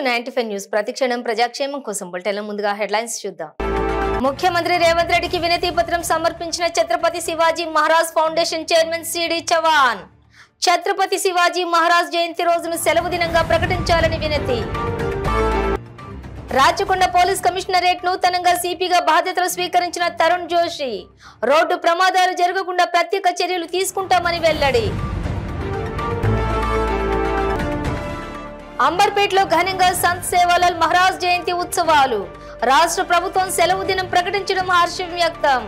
95 news ప్రతిక్షణం ప్రజాక్షేమం కోసం బులెటిన్ల ముందుగా హెడ్లైన్స్ చూద్దాం. ముఖ్యమంత్రి రేవంత్ రెడ్డికి వినతి పత్రం సమర్పించిన Chhatrapati Shivaji Maharaj foundation chairman CD Chavan. Chhatrapati Shivaji Maharaj జయంతి రోజును సెలవు దినంగా ప్రకటించాలని వినతి. రాచకొండ పోలీస్ కమిషనరేట్ నూతనంగా సిపిగా బాధ్యతలు స్వీకరించిన తరుణ్ జోషి. రోడ్డు ప్రమాదాలు జరగకుండా ప్రత్యేక చర్యలు తీసుకుంటామని వెల్లడి. అంబర్పేటలో ఘనంగా సంత్ సేవాలాల్ మహారాజ్ జయంతి ఉత్సవాలు. రాష్ట్ర ప్రభుత్వం సెలవు దినం ప్రకటించడం హర్షం వ్యక్తం.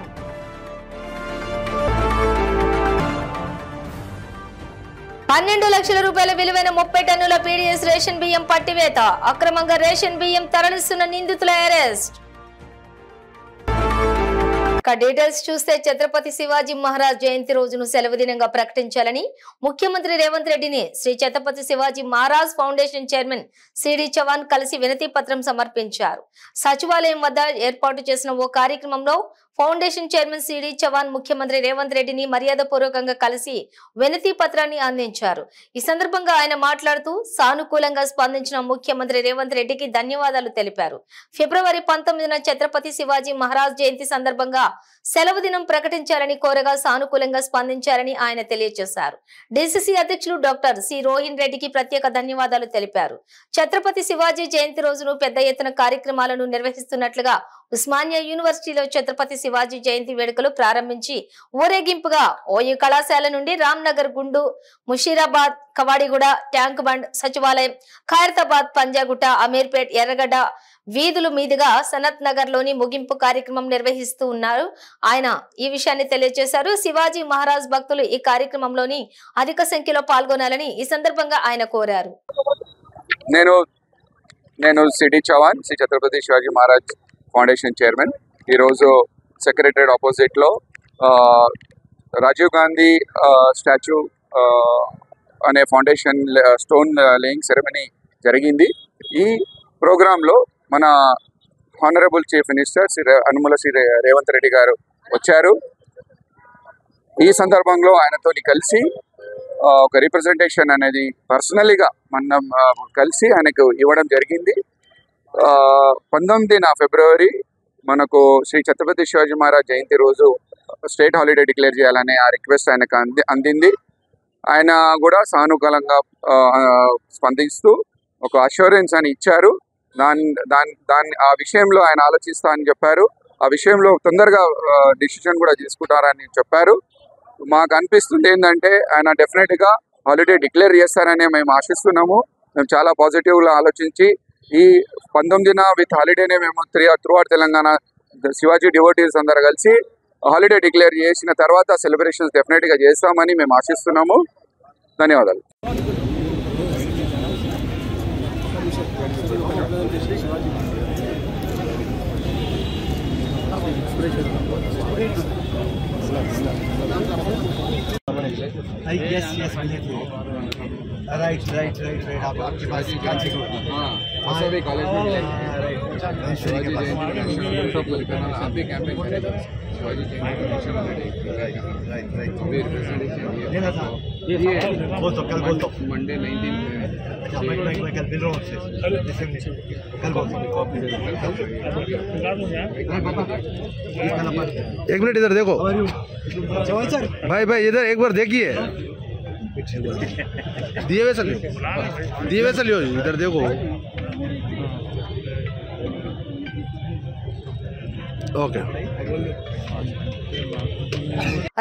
₹12 లక్షల విలువైన 30 టన్నుల పీడీఎస్ రేషన్ బియ్యం పట్టివేత. అక్రమంగా రేషన్ బియ్యం తరలిస్తున్న నిందితుల అరెస్ట్. డీటెయిల్స్ చూస్తే ఛత్రపతి శివాజీ మహారాజ్ జయంతి రోజును సెలవు దినంగా ప్రకటించాలని ముఖ్యమంత్రి రేవంత్ రెడ్డిని Sri Chhatrapati Shivaji Maharaj foundation chairman CD Chavan కలిసి వినతి పత్రం సమర్పించారు. సచివాలయం వద్ద ఏర్పాటు చేసిన ఓ కార్యక్రమంలో ఫౌండేషన్ చైర్మన్ సిడి చవాన్ ముఖ్యమంత్రి రేవంత్ రెడ్డిని మర్యాదపూర్వకంగా కలిసి వినతి పత్రాన్ని అందించారు. ఈ సందర్భంగా ఆయన మాట్లాడుతూ సానుకూలంగా స్పందించిన ముఖ్యమంత్రి రేవంత్ రెడ్డికి ధన్యవాదాలు తెలిపారు. ఫిబ్రవరి 19న ఛత్రపతి శివాజీ మహారాజ్ జయంతి సందర్భంగా సెలవు దినం ప్రకటించాలని కోరగా సానుకూలంగా స్పందించారని ఆయన తెలియజేశారు. డిసిసి అధ్యక్షులు డాక్టర్ సి రోహిన్ రెడ్డికి ప్రత్యేక ధన్యవాదాలు తెలిపారు. ఛత్రపతి శివాజీ జయంతి రోజును పెద్ద ఎత్తున కార్యక్రమాలను నిర్వహిస్తున్నట్లుగా ఉస్మానియా యూనివర్సిటీలో ఛత్రపతి శివాజీ జయంతి వేడుకలు ప్రారంభించి ఊరేగింపుగా ఓయూ కళాశాల నుండి రామ్నగర్, గుండు, ముషీరాబాద్, కవాడిగూడ, ట్యాంక్ బండ్, సచివాలయం, ఖైరతాబాద్, పంజాగుట్ట, అమీర్పేట్, ఎర్రగడ్డ వీధుల మీదుగా సనత్ నగర్ లోని ముగింపు కార్యక్రమం నిర్వహిస్తూ ఉన్నారు. ఆయన ఈ విషయాన్ని తెలియజేశారు. శివాజీ మహారాజ్ భక్తులు ఈ కార్యక్రమంలోని అధిక సంఖ్యలో పాల్గొనాలని ఈ సందర్భంగా ఆయన కోరారు. నేను C D Chavan, Sri Chhatrapati Shivaji Maharaj foundation chairman. ఈరోజు సెక్రటరేట్ ఆపోజిట్లో రాజీవ్ గాంధీ స్టాచ్యూ అనే ఫౌండేషన్ స్టోన్ లేయింగ్ సెరమనీ జరిగింది. ఈ ప్రోగ్రాంలో మన honourable chief minister Sri Revanth Reddy గారు వచ్చారు. ఈ సందర్భంలో ఆయనతో కలిసి ఒక రిప్రజెంటేషన్ అనేది పర్సనలీగా మనం కలిసి ఆయనకు ఇవ్వడం జరిగింది. 19న ఫిబ్రవరి మనకు శ్రీ ఛత్రపతి శివాజీ మహారాజ్ జయంతి రోజు స్టేట్ హాలిడే డిక్లేర్ చేయాలనే ఆ రిక్వెస్ట్ ఆయనకు అందింది. ఆయన కూడా సానుకూలంగా స్పందిస్తూ ఒక అష్యూరెన్స్ అని ఇచ్చారు. ఆ విషయంలో ఆయన ఆలోచిస్తా అని చెప్పారు. ఆ విషయంలో తొందరగా డిసిషన్ కూడా తీసుకుంటారని చెప్పారు. మాకు అనిపిస్తుంది ఏంటంటే ఆయన డెఫినెట్గా హాలిడే డిక్లేర్ చేస్తారని మేము ఆశిస్తున్నాము. మేము చాలా పాజిటివ్గా ఆలోచించి ఈ 19న విత్ హాలిడేనే మేము through out Telangana Shivaji devotees అందరూ కలిసి హాలిడే డిక్లేర్ చేసిన తర్వాత సెలబ్రేషన్స్ డెఫినెట్గా చేస్తామని మేము ఆశిస్తున్నాము. ధన్యవాదాలు. Yes, right. आपके पास कांची को असोबी कॉलेज में शिवाजी जयंती सब करना आप भी कैंपेन करें. शिवाजी जयंती राइट अभी रिप्रेजेंटेशन लेना था. ये बोल तो मंडे 19 अच्छा मैं कल बिल रहा हूँ कल बोल एक मिनट इधर देखो भाई इधर एक बार देखिए. दिए वैसे लियो इधर देखो. ఓకే.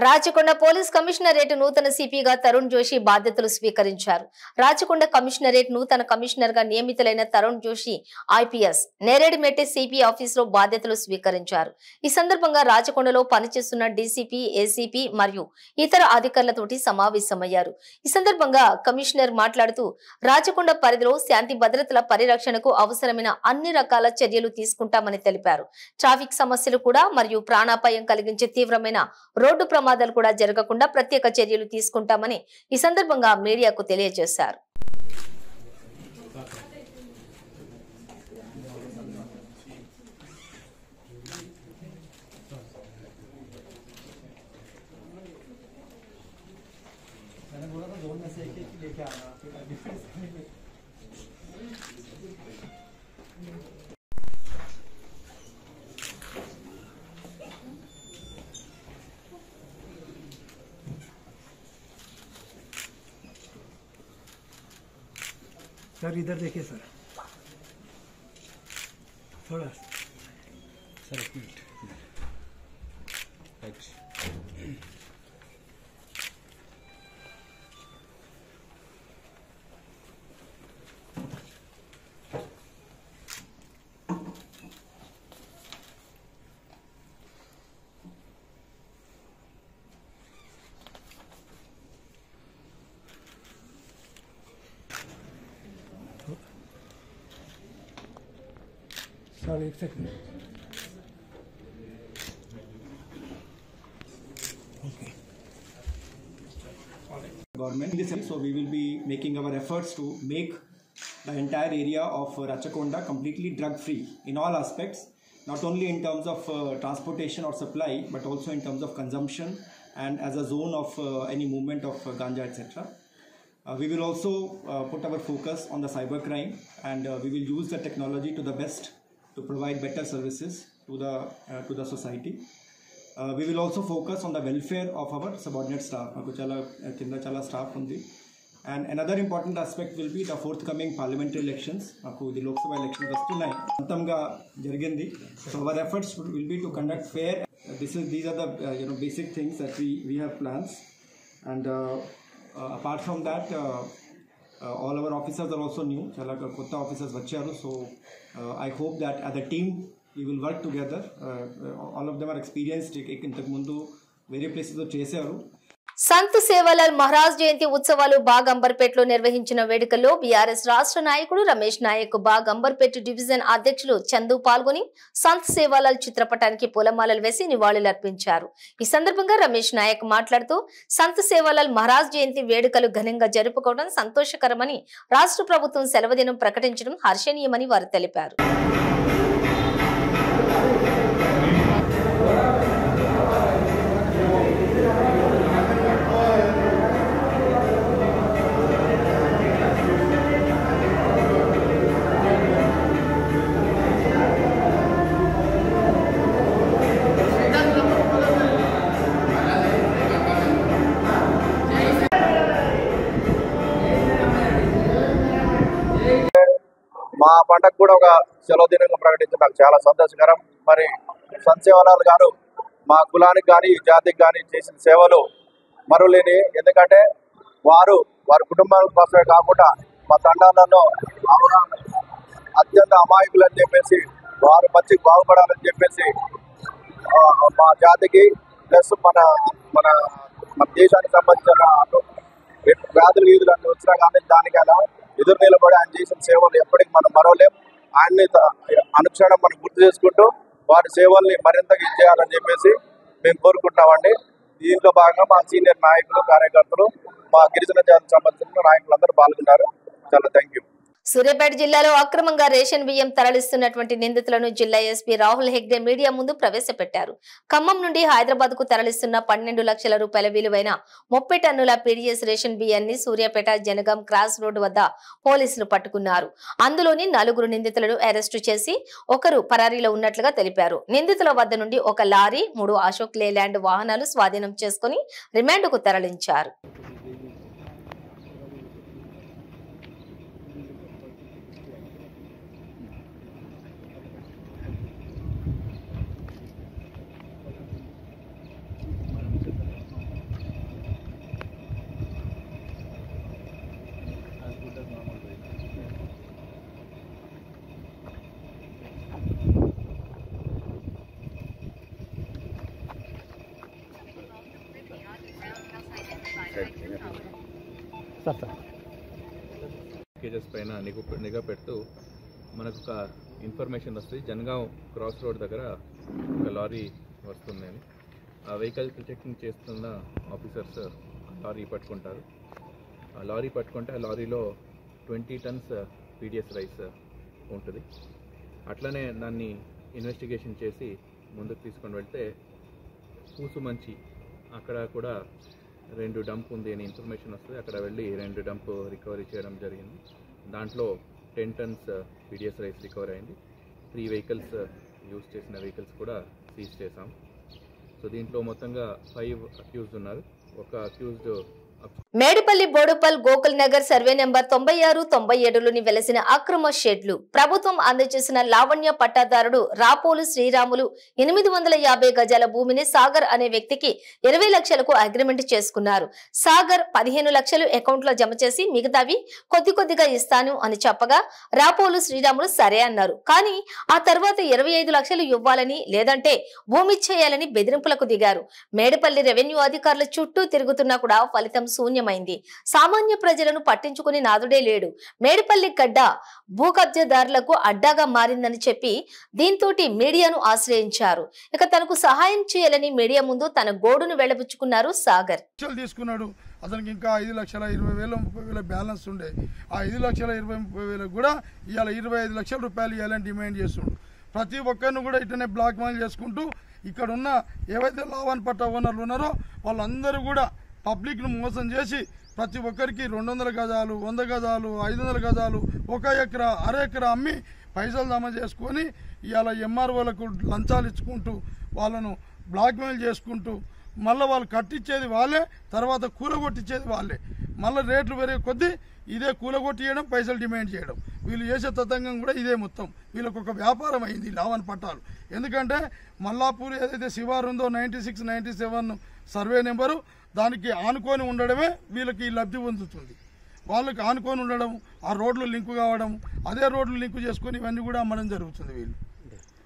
రాచకొండ పోలీస్ కమిషనరేట్ నూతన సిపిగా తరుణ్ జోషి బాధ్యతలు స్వీకరించారు. రాచకొండ కమిషనరేట్ నూతన కమిషనర్ గా నియమితులైన Tarun Joshi IPS Neredmet CP office లో బాధ్యతలు స్వీకరించారు. ఈ సందర్భంగా రాచకొండలో పనిచేస్తున్న డీసీపీ, ఏసీపీ మరియు ఇతర అధికారులతోటి సమావేశమయ్యారు. ఈ సందర్భంగా కమిషనర్ మాట్లాడుతూ రాచకొండ పరిధిలో శాంతి భద్రతల పరిరక్షణకు అవసరమైన అన్ని రకాల చర్యలు తీసుకుంటామని తెలిపారు. ట్రాఫిక్ సమస్యలు కూడా మరియు ప్రాణాపాయం కలిగించే తీవ్రమైన రోడ్డు ప్రమాదాలు కూడా జరగకుండా ప్రత్యేక చర్యలు తీసుకుంటామని ఈ సందర్భంగా మీడియాకు తెలియజేశారు. मैंने बोला था 2 में से एक लेके आना, फिर डिफरेंस सर इधर देखिए सर, थोड़ा सर एक मिनट। सर एक second. Government. So we will be making our efforts to make the entire area of Rachakonda completely drug free in all aspects, not only in terms of transportation or supply, but also in terms of consumption and as a zone of any movement of ganja, etc. We will also put our focus on the cyber crime, and we will use the technology to the best to provide better services to the society. We will also focus on the welfare of our subordinate staff. Chala staff undi. And another important aspect will be the forthcoming parliamentary elections. The Lok Sabha elections vastunayi. Antamga jarigindi. So our efforts will be to conduct fair. These are the basic things that we have plans. And apart from that, all our officers are also new. Chala kotta officers vacharu. So I hope that as a team we will work together. All of them are experienced. ఇంతకు ముందు వేరే places లో చేశారు. సంత్ సేవాలాల్ మహారాజ్ జయంతి ఉత్సవాలు బాగ్ అంబర్పేటలో నిర్వహించిన వేడుకల్లో BRS రాష్ట్ర నాయకుడు రమేష్ నాయక్, బాగ్ అంబర్పేట డివిజన్ అధ్యక్షులు చందు పాల్గొని సంత్ సేవాలాల్ చిత్రపటానికి పూలమాలలు వేసి నివాళులర్పించారు. ఈ సందర్భంగా రమేష్ నాయక్ మాట్లాడుతూ సంత్ సేవాలాల్ మహారాజ్ జయంతి వేడుకలు ఘనంగా జరుపుకోవడం సంతోషకరమని, రాష్ట్ర ప్రభుత్వం సెలవు దినం ప్రకటించడం హర్షణీయమని వారు తెలిపారు. మా పంటకు కూడా ఒక సెలవు దినంగా ప్రకటించడం నాకు చాలా సంతోషకరం. మరి సంత్ సేవాలాల్ గారు మా కులానికి కానీ జాతికి కానీ చేసిన సేవలు మరులేని. ఎందుకంటే వారి కుటుంబాల కోసమే కాకుండా మా తండాలలో అత్యంత అమాయకులు అని చెప్పేసి, వారు మంచిగా బాగుపడాలని చెప్పేసి మా జాతికి ప్లస్ మన మన మన దేశానికి సంబంధించిన వ్యాధులు గీదులు అన్ని వచ్చినా కానీ దానికైనా ఎదురు నిలబడి ఆయన చేసిన సేవలు ఎప్పటికీ మనం మరవలేం. ఆయన్ని అనుక్షణం మనం గుర్తు చేసుకుంటూ వారి సేవల్ని మరింతగా ఇచ్చేయాలని చెప్పేసి మేము కోరుకుంటున్నామండి. దీంట్లో భాగంగా మా సీనియర్ నాయకులు, కార్యకర్తలు, మా గిరిజన జాతికి సంబంధించిన నాయకులందరూ పాల్గొన్నారు. చాలా థ్యాంక్ యూ. సూర్యాపేట జిల్లాలో అక్రమంగా రేషన్ బియ్యం తరలిస్తున్నటువంటి నిందితులను జిల్లా ఎస్పీ రాహుల్ హెగ్డే మీడియా ముందు ప్రవేశపెట్టారు. ఖమ్మం నుండి హైదరాబాద్ కు తరలిస్తున్న 12 లక్షల రూపాయల విలువైన 30 టన్నుల పీడీఎస్ రేషన్ బియ్యాన్ని సూర్యాపేట జనగాం క్రాస్ రోడ్ వద్ద పోలీసులు పట్టుకున్నారు. అందులోని 4 నిందితులను అరెస్టు చేసి ఒకరు పరారీలో ఉన్నట్లుగా తెలిపారు. నిందితుల వద్ద నుండి ఒక లారీ, 3 అశోక్ లేలాండ్ వాహనాలు స్వాధీనం చేసుకుని రిమాండ్కు తరలించారు. కేజెస్ పైన నిఘా పెడుతూ మనకు ఒక ఇన్ఫర్మేషన్ వస్తుంది. జనగాం క్రాస్ రోడ్ దగ్గర ఒక లారీ వస్తుందని ఆ వెహికల్ చెకింగ్ చేస్తున్న ఆఫీసర్స్ లారీ పట్టుకుంటారు. ఆ లారీ పట్టుకుంటే ఆ లారీలో 20 టన్స్ పీడిఎస్ రైస్ ఉంటుంది. అట్లనే దాన్ని ఇన్వెస్టిగేషన్ చేసి ముందుకు తీసుకొని వెళ్తే పూసుమంచి అక్కడ కూడా 2 డంప్ ఉంది అని ఇన్ఫర్మేషన్ వస్తుంది. అక్కడ వెళ్ళి 2 డంప్ రికవరీ చేయడం జరిగింది. దాంట్లో 10 టన్స్ పీడిఎస్ రైస్ రికవరీ అయింది. 3 వెహికల్స్ యూజ్ చేసిన వెహికల్స్ కూడా సీజ్ చేసాం. సో దీంట్లో మొత్తంగా 5 అక్యూజ్డ్ ఉన్నారు. ఒక accused Medipally Boduppal Gokul Nagar survey number 96, 97లోని వెలసిన అక్రమ షెడ్లు ప్రభుత్వం అందజేసిన లావణ్య పట్టాదారుడు రాపోలు శ్రీరాములు 850 గజాల భూమిని సాగర్ అనే వ్యక్తికి 20 లక్షలకు అగ్రిమెంట్ చేసుకున్నారు. సాగర్ 15 లక్షలు అకౌంట్ లో జమ చేసి మిగతావి కొద్దిగా ఇస్తాను అని చెప్పగా రాపోలు శ్రీరాములు సరే అన్నారు. కానీ ఆ తర్వాత 25 లక్షలు ఇవ్వాలని లేదంటే భూమి చేయాలని బెదిరింపులకు దిగారు. మేడిపల్లి రెవెన్యూ అధికారుల చుట్టూ తిరుగుతున్నా కూడా ఫలితం శూన్యమైంది. సామాన్య ప్రజలను పట్టించుకుని నాదుడే లేడు. మేడిపల్లి గడ్డ భూ కబ్జాదారులకు అడ్డాగా మారిందని చెప్పి దీంతో మీడియాను ఆశ్రయించారు. ఇక తనకు సహాయం చేయాలని మీడియా ముందు తన గోడును వెళ్లబుచ్చుకున్నారు సాగర్. తీసుకున్నాడు అతనికి ఇంకా 5,20,000 30,000 బ్యాలెన్స్ ఉండే. ఆ 5,20,000 కూడా ఇవాళ 25 లక్షల రూపాయలు ఇవ్వాలని డిమాండ్ చేస్తుండు. ప్రతి ఒక్కరిని కూడా ఇట్లనే బ్లాక్ మెయిల్ చేసుకుంటూ ఇక్కడ ఉన్న ఏవైతే లావాన్ పట్ట ఓనర్లు ఉన్నారో వాళ్ళందరూ కూడా పబ్లిక్ను మోసం చేసి ప్రతి ఒక్కరికి 200 గజాలు 100 గజాలు 500 గజాలు 1 ఎకరా అర ఎకరా అమ్మి పైసలు జమ చేసుకొని ఇవాళ ఎంఆర్ఓలకు లంచాలు ఇచ్చుకుంటూ వాళ్ళను బ్లాక్మెయిల్ చేసుకుంటూ మళ్ళీ వాళ్ళు కట్టించేది వాళ్ళే, తర్వాత కూలగొట్టించేది వాళ్ళే. మళ్ళీ రేట్లు పెరిగే కొద్దీ ఇదే కూలగొట్టియడం, పైసలు డిమాండ్ చేయడం. వీళ్ళు చేసే తతంగం కూడా ఇదే. మొత్తం వీళ్ళకు ఒక వ్యాపారం అయింది లావన్ పట్టాలు. ఎందుకంటే మల్లాపూర్ ఏదైతే శివారు ఉందో 96, 97 సర్వే నెంబరు దానికి ఆనుకొని ఉండడమే వీళ్ళకి లబ్ధి పొందుతుంది. వాళ్ళకి ఆనుకొని ఉండడం, ఆ రోడ్లు లింకు కావడం, అదే రోడ్లు లింకు చేసుకొని ఇవన్నీ కూడా అమ్మడం జరుగుతుంది వీళ్ళు.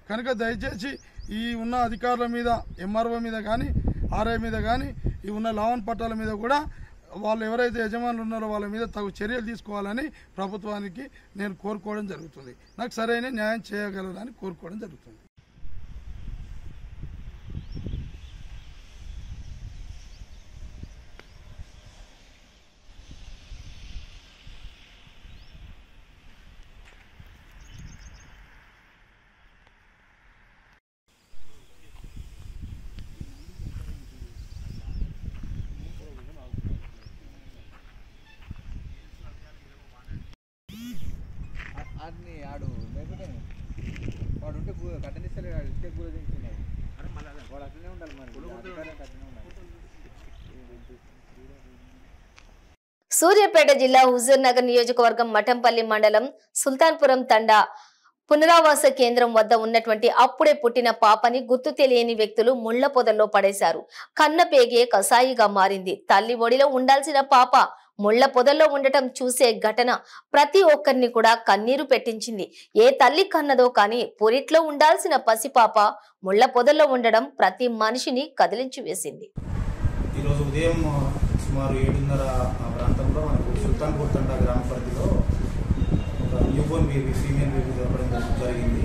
కనుక దయచేసి ఈ ఉన్న అధికారుల మీద, ఎంఆర్ఓ మీద కానీ ఆర్ఐ మీద కానీ ఈ ఉన్న లావన్ పట్టాల మీద కూడా వాళ్ళు ఎవరైతే యజమానులు ఉన్నారో వాళ్ళ మీద తగు చర్యలు తీసుకోవాలని ప్రభుత్వానికి నేను కోరుకోవడం జరుగుతుంది. నాకు సరైన న్యాయం చేయగలరని కోరుకోవడం జరుగుతుంది. ఆడు లేకపోతే వాడు ఉంటే కట్టనిస్తలే ఇస్తే కూర తింటున్నాడు. వాడు అట్లనే ఉండాలి మరి. సూర్యాపేట జిల్లా హుజూర్ నగర్ నియోజకవర్గం మఠంపల్లి మండలం సుల్తాన్పురం తండా పునరావాస కేంద్రం వద్ద ఉన్నటువంటి అప్పుడే పుట్టిన పాపని గుర్తు తెలియని వ్యక్తులు ముళ్ల పొదల్లో పడేశారు. కన్న పేగే కసాయిగా మారింది. తల్లి ఒడిలో ఉండాల్సిన పాప ముళ్ల పొదల్లో ఉండటం చూసే ఘటన ప్రతి ఒక్కరిని కూడా కన్నీరు పెట్టించింది. ఏ తల్లి కన్నదో కానీ పురిట్లో ఉండాల్సిన పసిపాప ముళ్ల పొదల్లో ఉండడం ప్రతి మనిషిని కదిలించి వేసింది. ఈరోజు ఉదయం సుమారు 7:30 ప్రాంతంలో మనకు సుల్తాన్పూర్ తండా గ్రామ పరిధిలో ఒక న్యూబోర్న్ బేబీ, ఫీమేల్ బేబీ దొరకడం జరిగింది.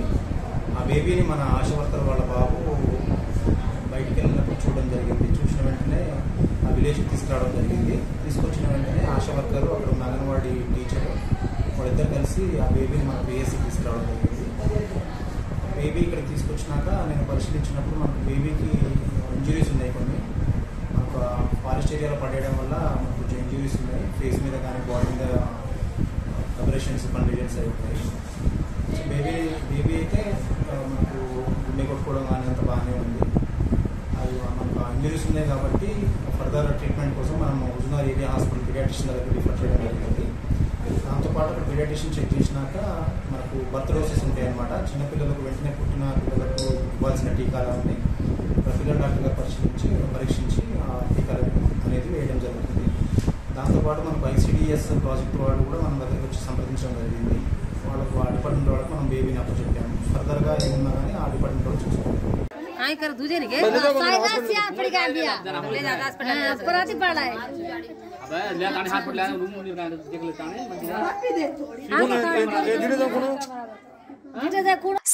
ఆ బేబీని మన ఆశా వర్కర్ వాళ్ళ బాబు బయటికి వెళ్ళినప్పుడు చూడడం జరిగింది. చూసిన వెంటనే ఆ విలేజ్కి తీసుకురావడం జరిగింది. తీసుకొచ్చిన వెంటనే ఆశా వర్కర్ అక్కడ ఉన్న అంగన్వాడీ టీచర్ వాళ్ళిద్దరు కలిసి ఆ బేబీని మన పిఎస్సికి తీసుకురావడం జరిగింది. బేబీ ఇక్కడికి తీసుకొచ్చినాక నేను పరిశీలించినప్పుడు మనకు బేబీకి ఇంజురీస్ ఉన్నాయి. కొన్ని మనకు ఫారెస్ట్ ఏరియాలో పడేయడం వల్ల మనకు కొంచెం ఇంజురీస్ ఉన్నాయి. ఫేస్ మీద కానీ బాడీ మీద అబ్రేషన్స్, కండిషన్స్ అయి ఉంటాయి. బేబీ అయితే మనకు గుండె కొట్టుకోవడం కానీ అంత బాగానే ఉంది. అది మనకు ఇంజరీస్ ఉన్నాయి కాబట్టి ఫర్దర్ ట్రీట్మెంట్ కోసం మనం హుజూర్ ఏరియా హాస్పిటల్ పీడియాట్రిషియన్ దగ్గర రిఫర్ చేయడం జరిగింది. దాంతోపాటు అక్కడ పీడియాట్రిషియన్ చెక్ చేసినాక మనకు బర్త్ డోసెస్ ఉంటాయి అన్నమాట. చిన్నపిల్లలకు వెంటనే పుట్టిన పిల్లలకు ఇవ్వాల్సిన టీకాలన్నీ పిల్లల డాక్టర్ గారు పరీక్షించి ఆ టీకాలు అనేది వేయడం జరుగుతుంది. దాంతోపాటు మనకు ఐసిడిఎస్ ప్రాజెక్ట్ వాళ్ళు కూడా మన దగ్గరికి వచ్చి సంప్రదించడం జరిగింది. వాళ్ళకు ఆ డిపార్ట్మెంట్ వాళ్ళకి మనం బేబీని అప్పచెప్పాము. ఫర్దర్గా ఏమున్నా కానీ ఆ డిపార్ట్మెంట్ వాళ్ళు చూసుకుంటాం.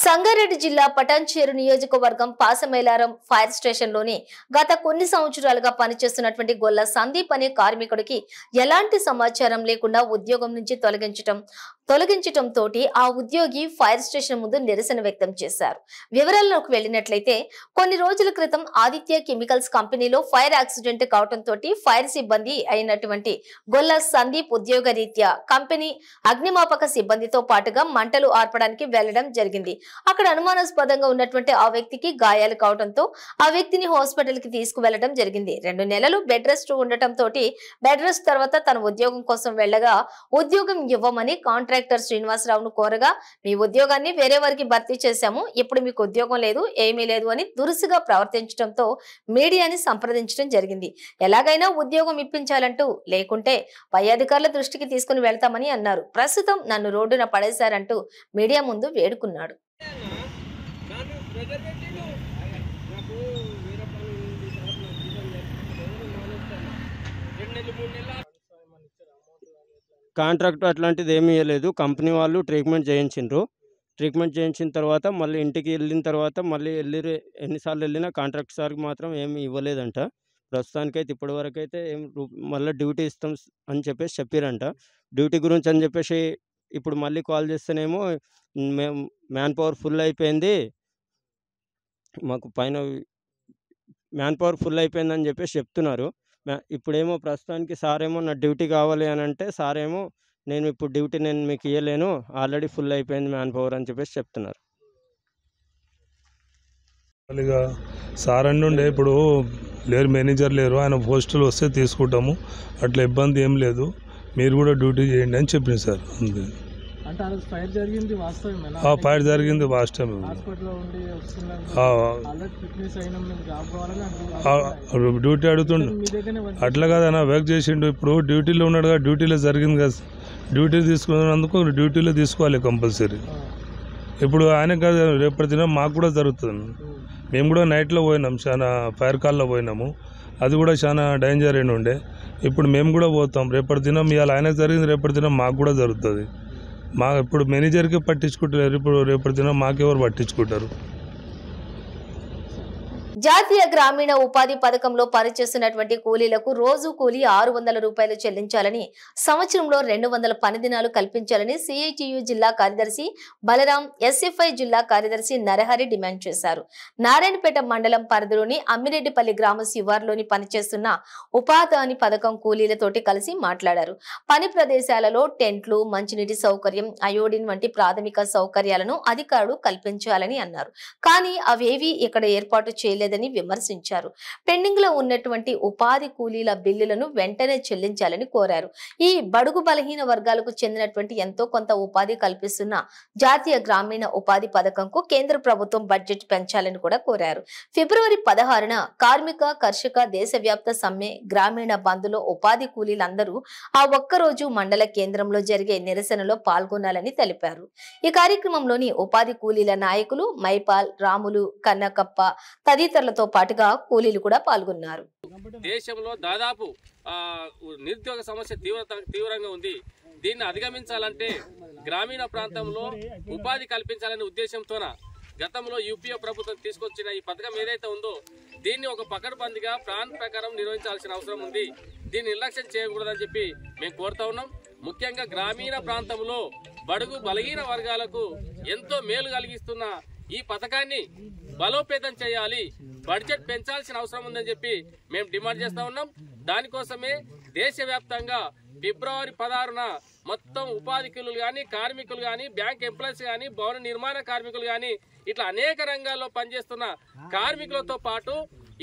సంగారెడ్డి జిల్లా పటాన్చేరు నియోజకవర్గం పాసమేలారం ఫైర్ స్టేషన్ లోని గత కొన్ని సంవత్సరాలుగా పనిచేస్తున్నటువంటి గొల్ల సందీప్ అనే కార్మికుడికి ఎలాంటి సమాచారం లేకుండా ఉద్యోగం నుంచి తొలగించడం తొలగించడంతో ఆ ఉద్యోగి ఫైర్ స్టేషన్ ముందు నిరసన వ్యక్తం చేశారు. వివరాల్లోకి వెళ్లినట్లయితే కొన్ని రోజుల క్రితం ఆదిత్య కెమికల్స్ కంపెనీలో ఫైర్ యాక్సిడెంట్ కావడంతో ఫైర్ సిబ్బంది అయినటువంటి గొల్ల సందీప్ ఉద్యోగ రీత్యా కంపెనీ అగ్నిమాపక సిబ్బందితో పాటుగా మంటలు ఆర్పడానికి వెళ్లడం జరిగింది. అక్కడ అనుమానాస్పదంగా ఉన్నటువంటి ఆ వ్యక్తికి గాయాలు కావడంతో ఆ వ్యక్తిని హాస్పిటల్ కి తీసుకువెళ్లడం జరిగింది. 2 నెలలు బెడ్ రెస్ట్ ఉండటంతో బెడ్ రెస్ట్ తర్వాత తన ఉద్యోగం కోసం వెళ్లగా ఉద్యోగం ఇవ్వమని కాంట్రాక్టర్ శ్రీనివాసరావును కోరగా మీ ఉద్యోగాన్ని వేరే వారికి భర్తీ చేశాము, ఇప్పుడు మీకు ఉద్యోగం లేదు, ఏమీ లేదు అని దురుసుగా ప్రవర్తించడంతో మీడియాని సంప్రదించడం జరిగింది. ఎలాగైనా ఉద్యోగం ఇప్పించాలంటూ లేకుంటే పై అధికారుల దృష్టికి తీసుకుని వెళ్తామని అన్నారు. ప్రస్తుతం నన్ను రోడ్డున పడేశారంటూ మీడియా ముందు వేడుకున్నాడు. కాంట్రాక్ట్ అట్లాంటిది ఏమీ ఇవ్వలేదు. కంపెనీ వాళ్ళు ట్రీట్మెంట్ చేయించిండ్రు. ట్రీట్మెంట్ చేయించిన తర్వాత మళ్ళీ ఇంటికి వెళ్ళిన తర్వాత మళ్ళీ ఎన్నిసార్లు వెళ్ళినా కాంట్రాక్ట్ సార్కి మాత్రం ఏమి ఇవ్వలేదంట. ప్రస్తుతానికైతే ఇప్పటివరకు అయితే మళ్ళీ డ్యూటీ ఇస్తాం అని చెప్పేసి చెప్పారంట. డ్యూటీ గురించి అని చెప్పేసి ఇప్పుడు మళ్ళీ కాల్ చేస్తేనేమో మేము మ్యాన్ పవర్ ఫుల్ అయిపోయింది, మాకు పైన మ్యాన్ పవర్ ఫుల్ అయిపోయిందని చెప్పేసి చెప్తున్నారు. ఇప్పుడేమో ప్రస్తుతానికి సార్ ఏమో నా డ్యూటీ కావాలి అని అంటే సార్ ఏమో నేను ఇప్పుడు డ్యూటీ నేను మీకు ఇవ్వలేను, ఆల్రెడీ ఫుల్ అయిపోయింది మ్యాన్ పవర్ అని చెప్పేసి చెప్తున్నారు. సార్ అంటుండే ఇప్పుడు లేరు, మేనేజర్ లేరు, ఆయన పోస్టులు వస్తే తీసుకుంటాము, అట్లా ఇబ్బంది ఏం లేదు, మీరు కూడా డ్యూటీ చేయండి అని చెప్పింది సార్. అంతే. ఫైర్ జరిగింది వాస్తవమేనా? ఫైర్ జరిగింది వాస్తవమే. డ్యూటీ అడుగుతుండు అట్లా కదన్నా, వర్క్ చేసిండు, ఇప్పుడు డ్యూటీలో ఉన్నాడు కదా, డ్యూటీలో జరిగింది కదా, డ్యూటీ తీసుకున్నందుకు డ్యూటీలో తీసుకోవాలి కంపల్సరీ. ఇప్పుడు ఆయన కదా రేపటి దినం మాకు కూడా జరుగుతుంది. మేము కూడా నైట్లో పోయినాం, చాలా ఫైర్ కాల్లో పోయినాము, అది కూడా చాలా డేంజర్ అయిన ఉండే. ఇప్పుడు మేము కూడా పోతాం, రేపటి దినం ఇవాళ ఆయనకు జరిగింది, రేపటి దినం మాకు కూడా జరుగుతుంది. ఇప్పుడు మేనేజర్కి పట్టించుకుంటారు, ఇప్పుడు రేపటి దినం మాకెవరు పట్టించుకుంటారు. జాతీయ గ్రామీణ ఉపాధి పథకంలో పనిచేస్తున్నటువంటి కూలీలకు రోజు కూలీ 600 రూపాయలు చెల్లించాలని, సంవత్సరంలో 200 పని దినాలు కల్పించాలని సిఐటియు జిల్లా కార్యదర్శి బలరాం, ఎస్ఎఫ్ఐ జిల్లా కార్యదర్శి నరహరి డిమాండ్ చేశారు. నారాయణపేట మండలం పరిధిలోని అమ్మిరెడ్డిపల్లి గ్రామ శివార్లోని పనిచేస్తున్న ఉపాధి పథకం కూలీలతోటి కలిసి మాట్లాడారు. పని ప్రదేశాలలో టెంట్లు, మంచినీటి సౌకర్యం, అయోడిన్ వంటి ప్రాథమిక సౌకర్యాలను అధికారులు కల్పించాలని అన్నారు. కానీ అవేవి ఇక్కడ ఏర్పాటు చేయలేదు విమర్శించారు. పెండింగ్ లో ఉన్నటువంటి ఉపాధి కూలీల బిల్లులను వెంటనే చెల్లించాలని కోరారు. ఈ బడుగు బలహీన వర్గాలకు చెందినటువంటి ఎంతో కొంత ఉపాధి కల్పిస్తున్న జాతీయ గ్రామీణ ఉపాధి పథకంకు కేంద్ర ప్రభుత్వం బడ్జెట్ పెంచాలని కూడా కోరారు. ఫిబ్రవరి 16న కార్మిక కర్షక దేశవ్యాప్త సమ్మె గ్రామీణ బంద్లో ఉపాధి కూలీలందరూ ఆ ఒక్కరోజు మండల కేంద్రంలో జరిగే నిరసనలో పాల్గొనాలని తెలిపారు. ఈ కార్యక్రమంలోని ఉపాధి కూలీల నాయకులు మైపాల్, రాములు, కన్నకప్ప తదితరులతో పాటుగా కూలీలు కూడా పాల్గొన్నారు. దేశంలో దాదాపు నిరుద్యోగ సమస్య తీవ్రంగా ఉంది. దీన్ని అధిగమించాలంటే గ్రామీణ ప్రాంతంలో ఉపాధి కల్పించాలనే ఉద్దేశంతోన గతంలో యూపీఏ ప్రభుత్వం తీసుకొచ్చిన ఈ పథకం ఏదైతే ఉందో దీన్ని ఒక పకడ్బందీగా ప్లాన్ ప్రకారం నిర్వహించాల్సిన అవసరం ఉంది. దీన్ని నిర్లక్ష్యం చేయకూడదని చెప్పి మేము కోరుతా ఉన్నాం. ముఖ్యంగా గ్రామీణ ప్రాంతంలో బడుగు బలహీన వర్గాలకు ఎంతో మేలు కలిగిస్తున్న ఈ పథకాన్ని బలోపేతం చేయాలి, బడ్జెట్ పెంచాల్సిన అవసరం ఉందని చెప్పి మేము డిమాండ్ చేస్తా ఉన్నాం. దానికోసమే దేశవ్యాప్తంగా ఫిబ్రవరి 16న మొత్తం ఉపాధి కూలీలు కానీ, కార్మికులు కానీ, బ్యాంక్ ఎంప్లాయీస్ కానీ, భవన నిర్మాణ కార్మికులు కానీ ఇట్లా అనేక రంగాల్లో పనిచేస్తున్న కార్మికులతో పాటు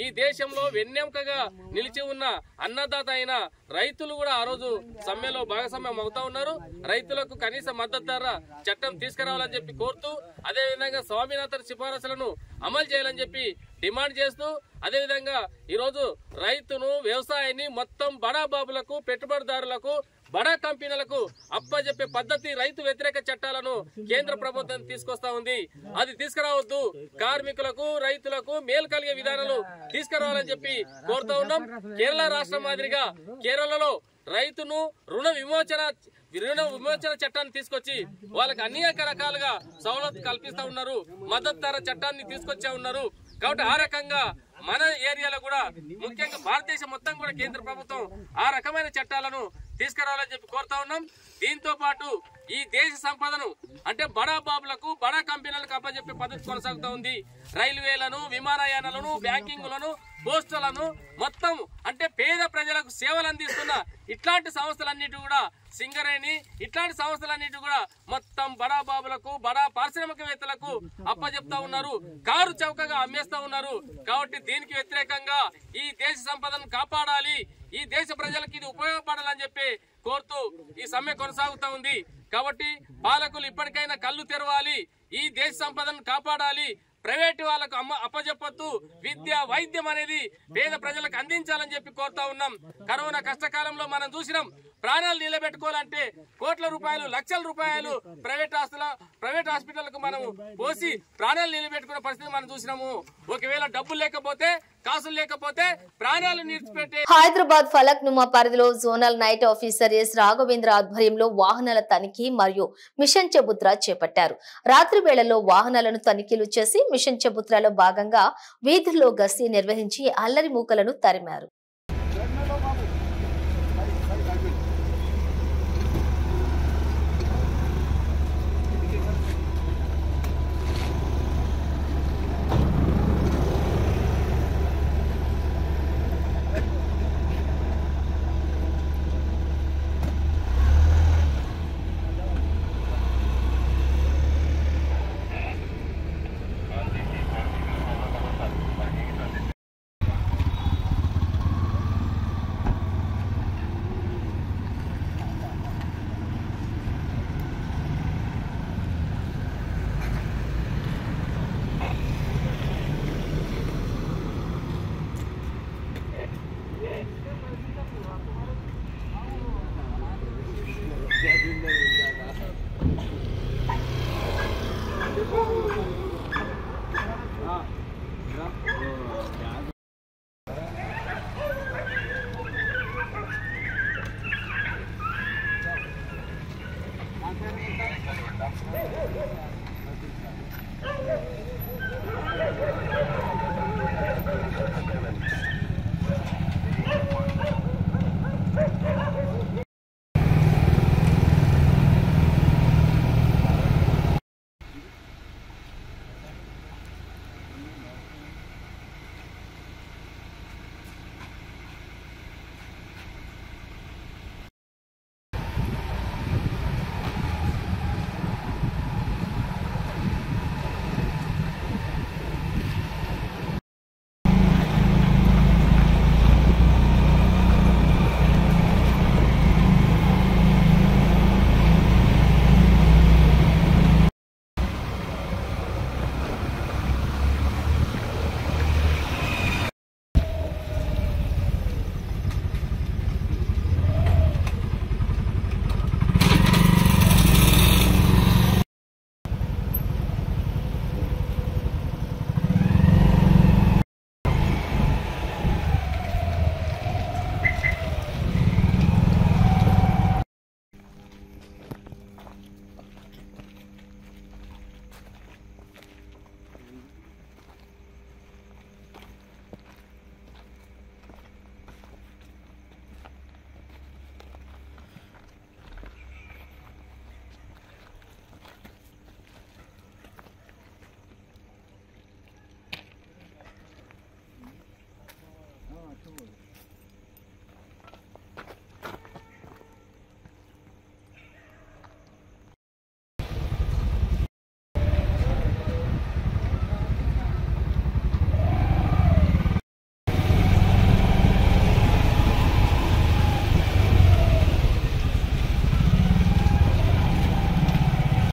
ఈ దేశంలో వెన్నెముకగా నిలిచి ఉన్న అన్నదాత అయిన రైతులు కూడా ఆ రోజు సమ్మెలో భాగస్వామ్యం అవుతా ఉన్నారు. రైతులకు కనీస మద్దతు ధర చట్టం తీసుకురావాలని చెప్పి కోరుతూ, అదేవిధంగా స్వామినాథన్ సిఫారసులను అమలు చేయాలని చెప్పి డిమాండ్ చేస్తూ, అదేవిధంగా ఈరోజు రైతును, వ్యవసాయాన్ని మొత్తం బడా బాబులకు, పెట్టుబడిదారులకు, బడా కంపెనీలకు అప్పజెప్పే పద్ధతి రైతు వ్యతిరేక చట్టాలను కేంద్ర ప్రభుత్వం తీసుకొస్తా ఉంది. అది తీసుకురావద్దు, కార్మికులకు, రైతులకు మేలు కలిగే విధానాలు తీసుకురావాలని చెప్పి కోరుతా ఉన్నాం. కేరళ రాష్ట్రం మాదిరిగా కేరళలో రైతును రుణ విమోచన చట్టాన్ని తీసుకొచ్చి వాళ్ళకి అనేక రకాలుగా సౌలభ్యం కల్పిస్తా ఉన్నారు. మద్దతు ధర చట్టాన్ని తీసుకొచ్చా ఉన్నారు. కాబట్టి ఆ రకంగా మన ఏరియాలో కూడా ముఖ్యంగా భారతదేశం మొత్తం కూడా కేంద్ర ప్రభుత్వం ఆ రకమైన చట్టాలను తీసుకురావాలని చెప్పి కోరుతా ఉన్నాం. దీంతో పాటు ఈ దేశ సంపదను అంటే బడా బాబులకు బడా కంపెనీలకు అప్పచెప్పే పద్ధతి కొనసాగుతూ ఉంది. రైల్వేలను, విమానయానాలను, బ్యాంకింగ్లను, పోస్టులను మొత్తం అంటే పేద ప్రజలకు సేవలు అందిస్తున్న ఇట్లాంటి సంస్థలన్నిటి కూడా సింగరేణి ఇట్లాంటి సంస్థలన్నిటి కూడా మొత్తం బడా బాబులకు బడా పారిశ్రామికవేత్తలకు అప్పచెప్తా ఉన్నారు. కారు చౌకగా అమ్మేస్తా ఉన్నారు. కాబట్టి దీనికి వ్యతిరేకంగా ఈ దేశ సంపదను కాపాడాలి, ఈ దేశ ప్రజలకు ఇది ఉపయోగపడాలని చెప్పి కోరుతూ ఈ సమ్మె కొనసాగుతా ఉంది. కాబట్టి పాలకులు ఇప్పటికైనా కళ్ళు తెరవాలి, ఈ దేశ సంపదను కాపాడాలి, ప్రైవేటు వాళ్ళకు అప్పచెప్పొద్దు, విద్య వైద్యం అనేది పేద ప్రజలకు అందించాలని చెప్పి కోరుతా ఉన్నాం. కరోనా కష్టకాలంలో మనం చూసినాం, ప్రాణాలు నిలబెట్టుకోవాలంటే కోట్ల రూపాయలు, లక్షల రూపాయలు ప్రైవేట్ హాస్పిటల్కు మనం పోసి ప్రాణాలు నిలబెట్టుకునే పరిస్థితి మనం చూసినాము. ఒకవేళ డబ్బులు లేకపోతే, కాసులు లేకపోతే ప్రాణాలు నిలిచిపెట్టే హైదరాబాద్ ఫలక్ నుమా పరిధిలో zonal night officer S Raghavendra ఆధ్వర్యంలో వాహనాల తనిఖీ మరియు మిషన్ చెబుత్రా చేపట్టారు. రాత్రి వేళల్లో వాహనాలను తనిఖీలు చేసి మిషన్ చెబుత్రాలో భాగంగా వీధుల్లో గస్తీ నిర్వహించి అల్లరి మూకలను తరిమారు.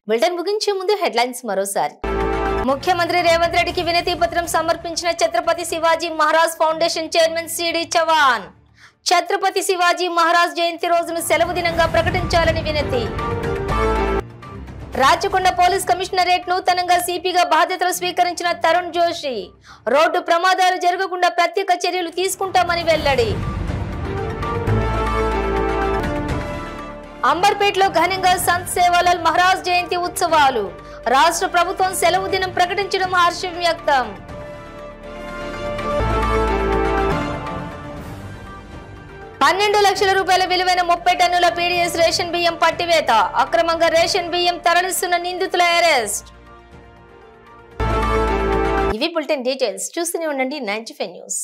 బులెటిన్ ముగించే ముందు హెడ్లైన్స్ మరోసారి. ముఖ్యమంత్రి రేవంత్ రెడ్డికి వినతి పత్రం సమర్పించిన Chhatrapati Shivaji Maharaj foundation chairman CD Chavan. Chhatrapati Shivaji Maharaj జయంతి రోజును సెలవు దినంగా ప్రకటించాలని వినతి. రాచకొండ పోలీస్ కమిషనరేట్ నూతనంగా సిపిగా బాధ్యతలు స్వీకరించిన తరుణ్ జోషి. రోడ్డు ప్రమాదాలు జరగకుండా ప్రత్యేక చర్యలు తీసుకుంటామని వెల్లడి. అంబర్పేటలో ఘనంగా సంత్ సేవాలాల్ మహారాజ్ జయంతి ఉత్సవాలు. రాష్ట్ర ప్రభుత్వం సెలవు దినం ప్రకటించడం హర్షం వ్యక్తం. 12 లక్షల రూపాయల విలువైన 30 టన్నుల పీడీఎస్ రేషన్ బియ్యం పట్టివేత. అక్రమంగా రేషన్ బియ్యం తరలిస్తున్న నిందితుల అరెస్ట్. ఇవి బులెటిన్ డీటెయిల్స్. చూస్తూనే ఉండండి 95 న్యూస్.